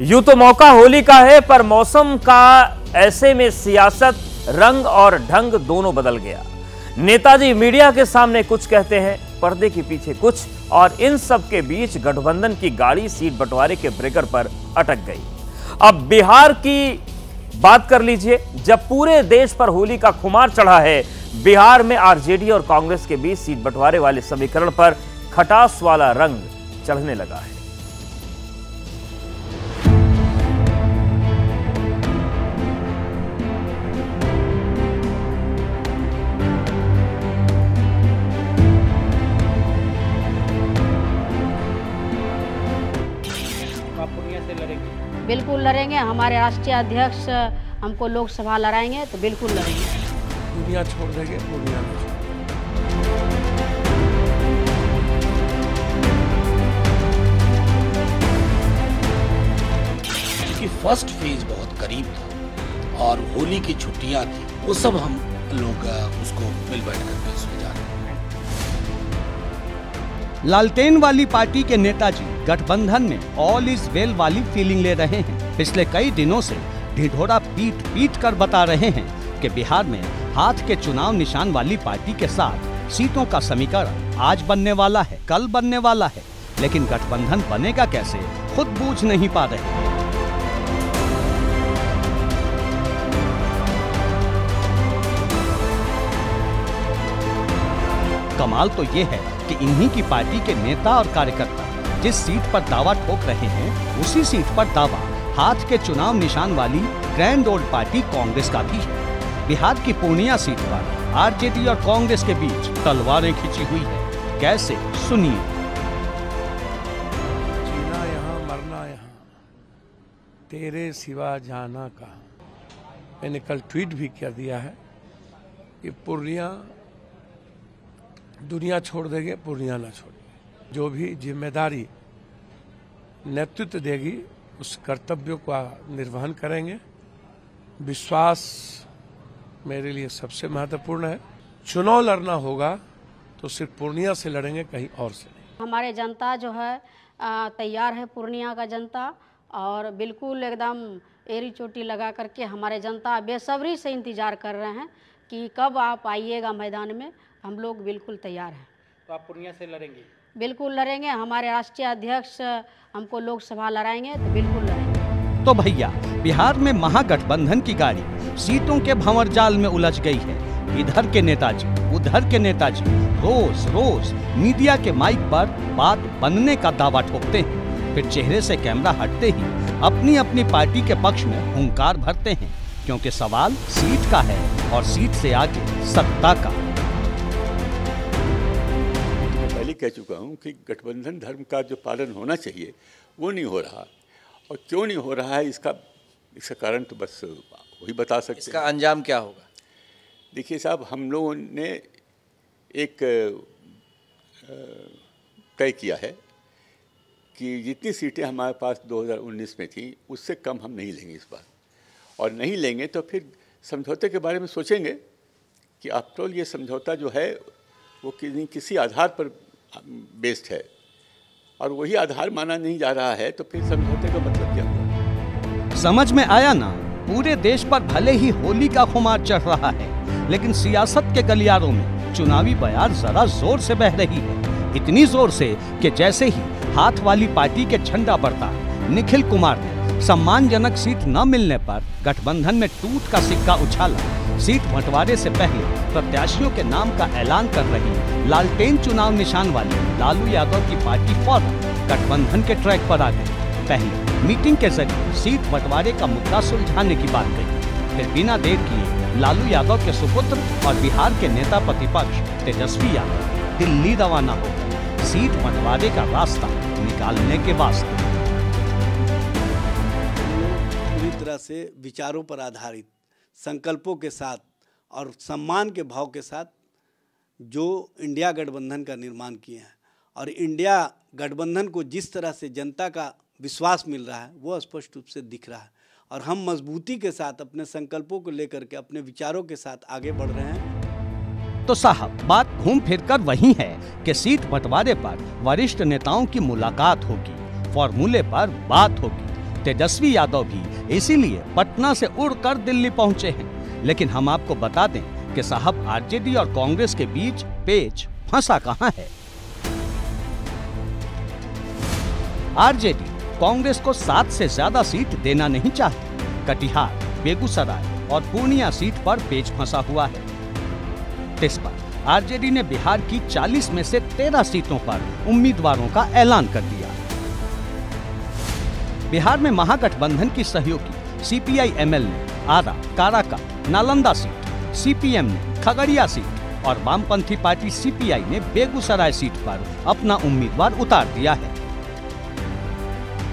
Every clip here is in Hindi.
यूं तो मौका होली का है, पर मौसम का ऐसे में सियासत, रंग और ढंग दोनों बदल गया। नेताजी मीडिया के सामने कुछ कहते हैं, पर्दे के पीछे कुछ, और इन सब के बीच गठबंधन की गाड़ी सीट बंटवारे के ब्रेकर पर अटक गई। अब बिहार की बात कर लीजिए। जब पूरे देश पर होली का खुमार चढ़ा है, बिहार में आरजेडी और कांग्रेस के बीच सीट बंटवारे वाले समीकरण पर खटास वाला रंग चढ़ने लगा है। बिल्कुल लड़ेंगे। हमारे राष्ट्रीय अध्यक्ष हमको लोकसभा लड़ाएंगे तो बिल्कुल लड़ेंगे। दुनिया छोड़ देंगे, पूर्णिया नहीं छोड़ेंगे। क्योंकि फर्स्ट फेज बहुत करीब था और होली की छुट्टियां थी, वो सब हम लोग उसको मिल बैठ करके सुलझा रहे हैं। लालटेन वाली पार्टी के नेताजी गठबंधन में ऑल इज वेल वाली फीलिंग ले रहे हैं। पिछले कई दिनों से ढिढोरा पीट पीट कर बता रहे हैं कि बिहार में हाथ के चुनाव निशान वाली पार्टी के साथ सीटों का समीकरण आज बनने वाला है, कल बनने वाला है, लेकिन गठबंधन बनेगा कैसे खुद बूझ नहीं पा रहे। कमाल तो ये है कि इन्हीं की पार्टी के नेता और कार्यकर्ता जिस सीट पर दावा ठोक रहे हैं, उसी सीट पर दावा हाथ के चुनाव निशान वाली ग्रैंड ओल्ड पार्टी कांग्रेस का भी है। बिहार की पूर्णिया सीट पर आरजेडी और कांग्रेस के बीच तलवारें खिंची हुई है। कैसे, सुनिए। जीना यहाँ, मरना यहाँ, तेरे सिवा जाना कहाँ। मैंने कल ट्वीट भी कर दिया है कि पूर्णिया दुनिया छोड़ देंगे, पूर्णिया ना छोड़ेंगे। जो भी जिम्मेदारी नेतृत्व देगी उस कर्तव्य का निर्वहन करेंगे। विश्वास मेरे लिए सबसे महत्वपूर्ण है। चुनाव लड़ना होगा तो सिर्फ पूर्णिया से लड़ेंगे, कहीं और से नहीं। हमारे जनता जो है तैयार है, पूर्णिया का जनता, और बिल्कुल एकदम एड़ी चोटी लगा करके हमारे जनता बेसब्री से इंतजार कर रहे हैं कि कब आप आइएगा मैदान में। हम लोग बिल्कुल तैयार हैं। तो आप पूर्णिया से लड़ेंगे? बिल्कुल लड़ेंगे। हमारे राष्ट्रीय अध्यक्ष हमको लोकसभा लड़ाएंगे तो बिल्कुल लड़ेंगे। तो भैया, बिहार में महागठबंधन की गाड़ी सीटों के भंवर जाल में उलझ गई है। इधर के नेताजी, उधर के नेताजी रोज रोज मीडिया के माइक पर बात बनने का दावा ठोकते हैं, फिर चेहरे से कैमरा हटते ही अपनी अपनी पार्टी के पक्ष में हुंकार भरते हैं, क्योंकि सवाल सीट का है और सीट से आगे सत्ता का। कह चुका हूं कि गठबंधन धर्म का जो पालन होना चाहिए वो नहीं हो रहा, और क्यों नहीं हो रहा है इसका कारण तो बस वही बता सकते हैं। इसका अंजाम क्या होगा? देखिए साहब, हम लोगों ने एक तय किया है कि जितनी सीटें हमारे पास 2019 में थी उससे कम हम नहीं लेंगे इस बार, और नहीं लेंगे तो फिर समझौते के बारे में सोचेंगे कि आफ्टर ऑल ये समझौता जो है वो किसी आधार पर बेस्ड है, और वही आधार माना नहीं जा रहा है, तो फिर समझौते का मतलब क्या हुआ? समझ में आया ना? पूरे देश पर भले ही होली का खुमार चढ़ रहा है, लेकिन सियासत के गलियारों में चुनावी बयार जरा जोर से बह रही है। इतनी जोर से कि जैसे ही हाथ वाली पार्टी के झंडा बढ़ता, निखिल कुमार ने सम्मानजनक सीट न मिलने पर गठबंधन में टूट का सिक्का उछाला। सीट बंटवारे से पहले प्रत्याशियों के नाम का ऐलान कर रही लालटेन चुनाव निशान वाली लालू यादव की पार्टी फौरन गठबंधन के ट्रैक पर आ गई। पहले मीटिंग के जरिए सीट बंटवारे का मुद्दा सुलझाने की बात कही, फिर बिना देर किए लालू यादव के सुपुत्र और बिहार के नेता प्रतिपक्ष तेजस्वी यादव दिल्ली रवाना हो गए सीट बंटवारे का रास्ता निकालने के वास्ते। पूरी तरह से विचारों पर आधारित, संकल्पों के साथ और सम्मान के भाव के साथ जो इंडिया गठबंधन का निर्माण किए हैं, और इंडिया गठबंधन को जिस तरह से जनता का विश्वास मिल रहा है वो स्पष्ट रूप से दिख रहा है, और हम मजबूती के साथ अपने संकल्पों को लेकर के अपने विचारों के साथ आगे बढ़ रहे हैं। तो साहब, बात घूम फिर कर वही है कि सीट बंटवारे पर वरिष्ठ नेताओं की मुलाकात होगी, फॉर्मूले पर बात होगी, तेजस्वी यादव भी इसीलिए पटना से उड़कर दिल्ली पहुंचे हैं। लेकिन हम आपको बता दें कि साहब आरजेडी और कांग्रेस के बीच पेच फंसा कहां है। आरजेडी कांग्रेस को 7 से ज्यादा सीट देना नहीं चाहती। कटिहार, बेगूसराय और पूर्णिया सीट पर पेच फंसा हुआ है। इस पर आरजेडी ने बिहार की 40 में से 13 सीटों पर उम्मीदवारों का ऐलान कर दिया। बिहार में महागठबंधन की सहयोगी सीपीआई-एमएल ने आरा, काराकाट, नालंदा सीट, सीपीएम ने खगड़िया सीट और वामपंथी पार्टी सीपीआई ने बेगूसराय सीट पर अपना उम्मीदवार उतार दिया है।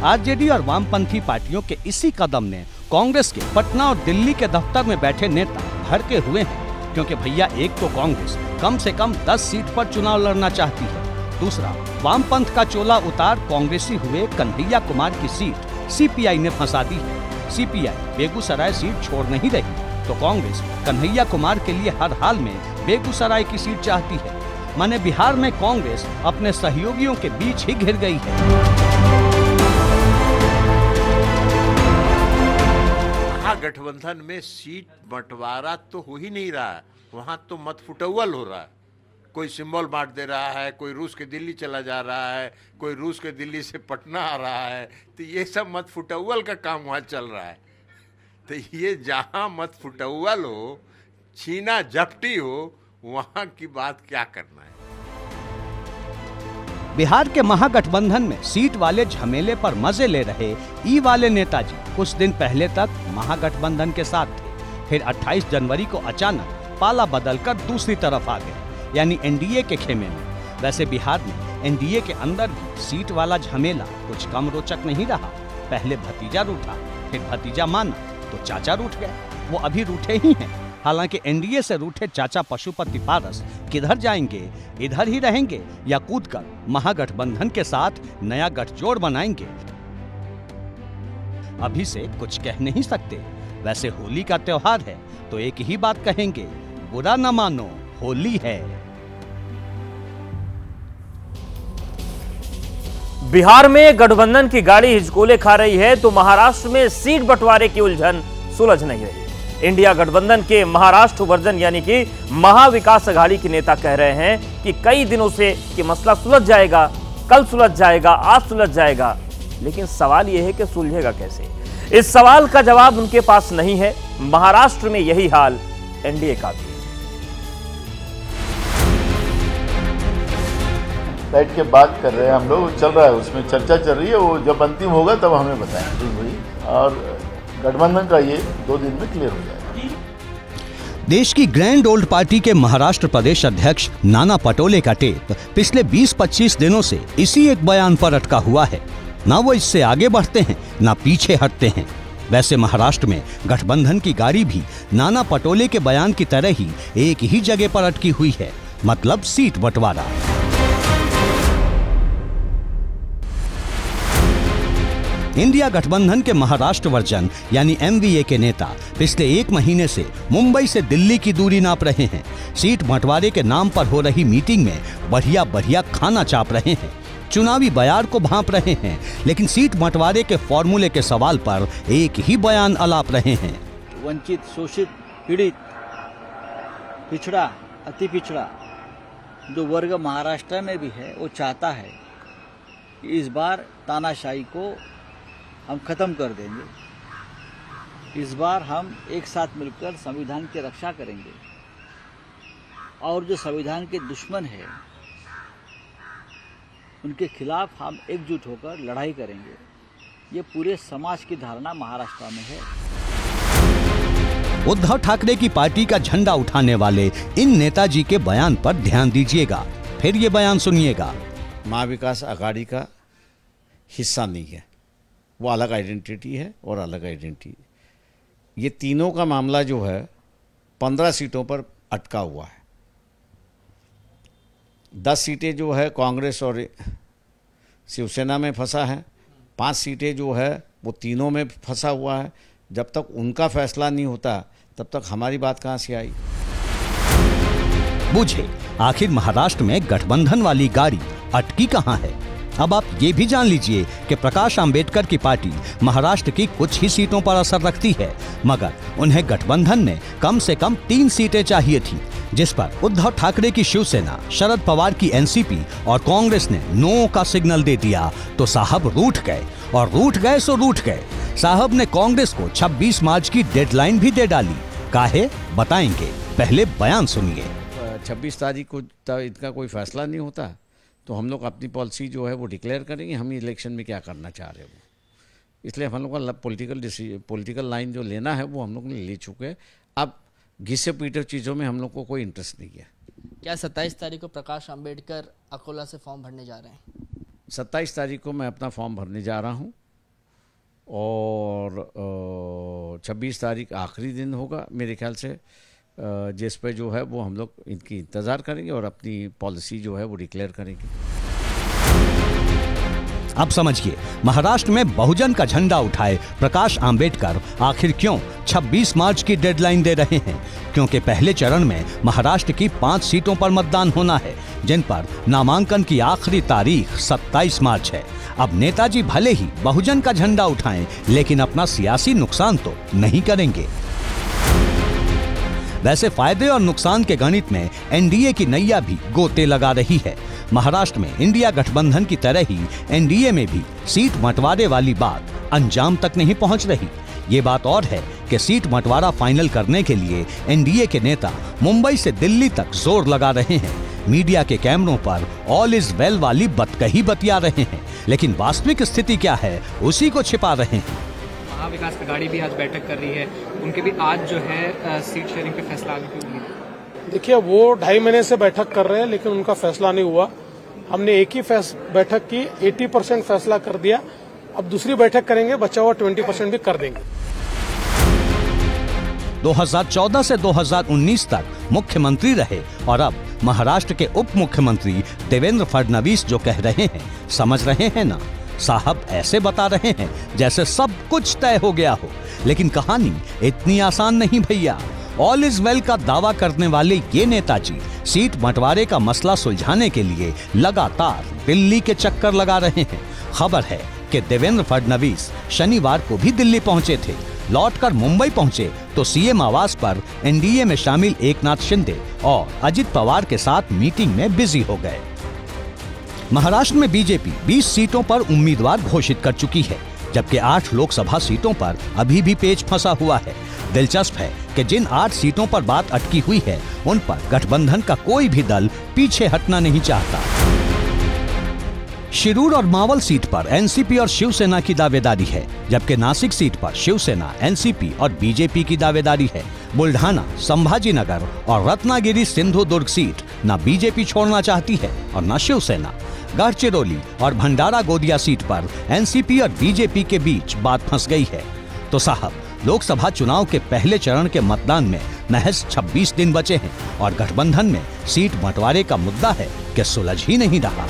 आरजेडी और वामपंथी पार्टियों के इसी कदम ने कांग्रेस के पटना और दिल्ली के दफ्तर में बैठे नेता भड़के हुए हैं, क्योंकि भैया एक तो कांग्रेस कम से कम 10 सीट पर चुनाव लड़ना चाहती है, दूसरा वामपंथ का चोला उतार कांग्रेसी हुए कन्हैया कुमार की सीट सीपीआई ने फंसा दी है। सीपीआई बेगूसराय सीट छोड़ नहीं रही तो कांग्रेस कन्हैया कुमार के लिए हर हाल में बेगूसराय की सीट चाहती है। माने बिहार में कांग्रेस अपने सहयोगियों के बीच ही घिर गई है। महागठबंधन में सीट बंटवारा तो हो ही नहीं रहा है, वहां तो मतफुटौल हो रहा है। कोई सिंबल बांट दे रहा है, कोई रूस के दिल्ली चला जा रहा है, कोई रूस के दिल्ली से पटना आ रहा है, तो ये सब मतफुटौल का काम वहाँ चल रहा है। तो ये जहाँ मतफुटौल हो, छीना झपटी हो, वहाँ की बात क्या करना है। बिहार के महागठबंधन में सीट वाले झमेले पर मजे ले रहे ई वाले नेताजी कुछ दिन पहले तक महागठबंधन के साथ थे, फिर 28 जनवरी को अचानक पाला बदलकर दूसरी तरफ आ गए, यानी एनडीए के खेमे में। वैसे बिहार में एनडीए के अंदर भी सीट वाला झमेला कुछ कम रोचक नहीं रहा। पहले भतीजा रूठा, फिर भतीजा माना तो चाचा रूठ गए। वो अभी रूठे ही हैं। हालांकि एनडीए से रूठे चाचा पशुपति पारस किधर जाएंगे, इधर ही रहेंगे या कूदकर महागठबंधन के साथ नया गठजोड़ बनाएंगे, अभी से कुछ कह नहीं सकते। वैसे होली का त्योहार है तो एक ही बात कहेंगे, बुरा न मानो, होली है। बिहार में गठबंधन की गाड़ी हिचकोले खा रही है तो महाराष्ट्र में सीट बंटवारे की उलझन सुलझ नहीं रही। इंडिया गठबंधन के महाराष्ट्र वर्जन यानी कि महाविकास अघाड़ी के नेता कह रहे हैं कि कई दिनों से कि मसला सुलझ जाएगा, कल सुलझ जाएगा, आज सुलझ जाएगा। लेकिन सवाल यह है कि सुलझेगा कैसे? इस सवाल का जवाब उनके पास नहीं है। महाराष्ट्र में यही हाल एनडीए का भी। बैठ के बात कर रहे हैं हम लोग, चल रहा है, उसमें चर्चा चल रही है। वो जब अंतिम होगा तब हमें बताएं। और गठबंधन का ये 2 दिन में क्लियर हो जाएगा। देश की ग्रैंड ओल्ड पार्टी के महाराष्ट्र प्रदेश अध्यक्ष नाना पटोले का टेप पिछले 20-25 दिनों से इसी एक बयान पर अटका हुआ है। ना वो इससे आगे बढ़ते हैं, ना पीछे हटते हैं। वैसे महाराष्ट्र में गठबंधन की गाड़ी भी नाना पटोले के बयान की तरह ही एक ही जगह पर अटकी हुई है, मतलब सीट बंटवारा। इंडिया गठबंधन के महाराष्ट्र वर्जन यानी एमवीए के नेता पिछले 1 महीने से मुंबई से दिल्ली की दूरी नाप रहे हैं। सीट बंटवारे के नाम पर हो रही मीटिंग में बढ़िया बढ़िया खाना चाप रहे हैं, चुनावी बयार को भांप रहे हैं, लेकिन सीट बंटवारे के फॉर्मूले के सवाल पर एक ही बयान अलाप रहे हैं। वंचित, शोषित, पीड़ित, पिछड़ा, अति पिछड़ा जो वर्ग महाराष्ट्र में भी है, वो चाहता है कि इस बार तानाशाही को हम खत्म कर देंगे। इस बार हम एक साथ मिलकर संविधान की रक्षा करेंगे और जो संविधान के दुश्मन है उनके खिलाफ हम एकजुट होकर लड़ाई करेंगे। ये पूरे समाज की धारणा महाराष्ट्र में है। उद्धव ठाकरे की पार्टी का झंडा उठाने वाले इन नेताजी के बयान पर ध्यान दीजिएगा, फिर ये बयान सुनिएगा। महाविकास अघाड़ी का हिस्सा नहीं है, वो अलग आइडेंटिटी है और अलग आइडेंटिटी। ये तीनों का मामला जो है 15 सीटों पर अटका हुआ है। 10 सीटें जो है कांग्रेस और शिवसेना में फंसा है, 5 सीटें जो है वो तीनों में फंसा हुआ है। जब तक उनका फैसला नहीं होता तब तक हमारी बात कहाँ से आई। बुझे आखिर महाराष्ट्र में गठबंधन वाली गाड़ी अटकी कहाँ है? अब आप ये भी जान लीजिए कि प्रकाश आंबेडकर की पार्टी महाराष्ट्र की कुछ ही सीटों पर असर रखती है, मगर उन्हें गठबंधन ने कम से कम 3 सीटें चाहिए थी, जिस पर उद्धव ठाकरे की शिवसेना, शरद पवार की एनसीपी और कांग्रेस ने नो का सिग्नल दे दिया तो साहब रूठ गए, और रूठ गए सो रूठ गए। साहब ने कांग्रेस को 26 मार्च की डेडलाइन भी दे डाली। काहे बताएंगे, पहले बयान सुनिए। 26 तारीख को इनका कोई फैसला नहीं होता तो हम लोग अपनी पॉलिसी जो है वो डिक्लेयर करेंगे, हम इलेक्शन में क्या करना चाह रहे हो। इसलिए हम लोग का पॉलिटिकल लाइन जो लेना है वो हम लोग ने ले चुके हैं। अब घिसे पीटे चीज़ों में हम लोग को कोई इंटरेस्ट नहीं है। क्या 27 तारीख को प्रकाश आंबेडकर अकोला से फॉर्म भरने जा रहे हैं? 27 तारीख को मैं अपना फॉर्म भरने जा रहा हूँ और 26 तारीख आखिरी दिन होगा मेरे ख्याल से, जिस पे जो है वो हम लोग इनकी इंतज़ार करेंगे और अपनी पॉलिसी जो है वो डिक्लेयर करेंगे। अब समझिए, महाराष्ट्र में बहुजन का झंडा उठाए प्रकाश आंबेडकर आखिर क्यों 26 मार्च की डेडलाइन दे रहे हैं? क्योंकि पहले चरण में महाराष्ट्र की 5 सीटों पर मतदान होना है, जिन पर नामांकन की आखिरी तारीख 27 मार्च है। अब नेताजी भले ही बहुजन का झंडा उठाएं, लेकिन अपना सियासी नुकसान तो नहीं करेंगे। वैसे फायदे और नुकसान के गणित में एनडीए की नैया भी गोते लगा रही है। महाराष्ट्र में इंडिया गठबंधन की तरह ही एनडीए में भी सीट बंटवारे वाली बात अंजाम तक नहीं पहुंच रही। ये बात और है कि सीट बंटवारा फाइनल करने के लिए एनडीए के नेता मुंबई से दिल्ली तक जोर लगा रहे हैं। मीडिया के कैमरों पर ऑल इज वेल वाली बतकही बतिया रहे हैं, लेकिन वास्तविक स्थिति क्या है उसी को छिपा रहे हैं। महाविकास अघाड़ी भी आज बैठक कर रही है, उनके भी आज जो है सीट शेयरिंग पे फैसला आने की उम्मीद है। देखिए, वो 2.5 महीने से बैठक कर रहे हैं, लेकिन उनका फैसला नहीं हुआ। हमने एक ही बैठक की, 80% फैसला कर दिया। अब दूसरी बैठक करेंगे, बचा हुआ 20% भी कर देंगे। 2014 से 2019 तक मुख्यमंत्री रहे और अब महाराष्ट्र के उप मुख्यमंत्री देवेंद्र फडणवीस जो कह रहे हैं, समझ रहे हैं ना? साहब ऐसे बता रहे हैं जैसे सब कुछ तय हो गया हो, लेकिन कहानी इतनी आसान नहीं भैया। ऑल इज वेल का दावा करने वाले ये नेताजी सीट बंटवारे का मसला सुलझाने के लिए लगातार दिल्ली के चक्कर लगा रहे हैं। खबर है कि देवेंद्र फडणवीस शनिवार को भी दिल्ली पहुंचे थे। लौटकर मुंबई पहुंचे तो सीएम आवास पर एनडीए में शामिल एकनाथ शिंदे और अजित पवार के साथ मीटिंग में बिजी हो गए। महाराष्ट्र में बीजेपी 20 सीटों पर उम्मीदवार घोषित कर चुकी है, जबकि 8 लोकसभा सीटों पर अभी भी पेच फंसा हुआ है। दिलचस्प है कि जिन 8 सीटों पर बात अटकी हुई है, उन पर गठबंधन का कोई भी दल पीछे हटना नहीं चाहता। शिरूर और मावल सीट पर एनसीपी और शिवसेना की दावेदारी है, जबकि नासिक सीट पर शिवसेना, एनसीपी और बीजेपी की दावेदारी है। बुल्ढाना, संभाजीनगर और रत्नागिरी सिंधुदुर्ग सीट न बीजेपी छोड़ना चाहती है और न शिवसेना। गढ़चिरौली और भंडारा गोदिया सीट पर एनसीपी और बीजेपी के बीच बात फंस गई है। तो साहब, लोकसभा चुनाव के पहले चरण के मतदान में महज 26 दिन बचे हैं और गठबंधन में सीट बंटवारे का मुद्दा है कि सुलझ ही नहीं रहा।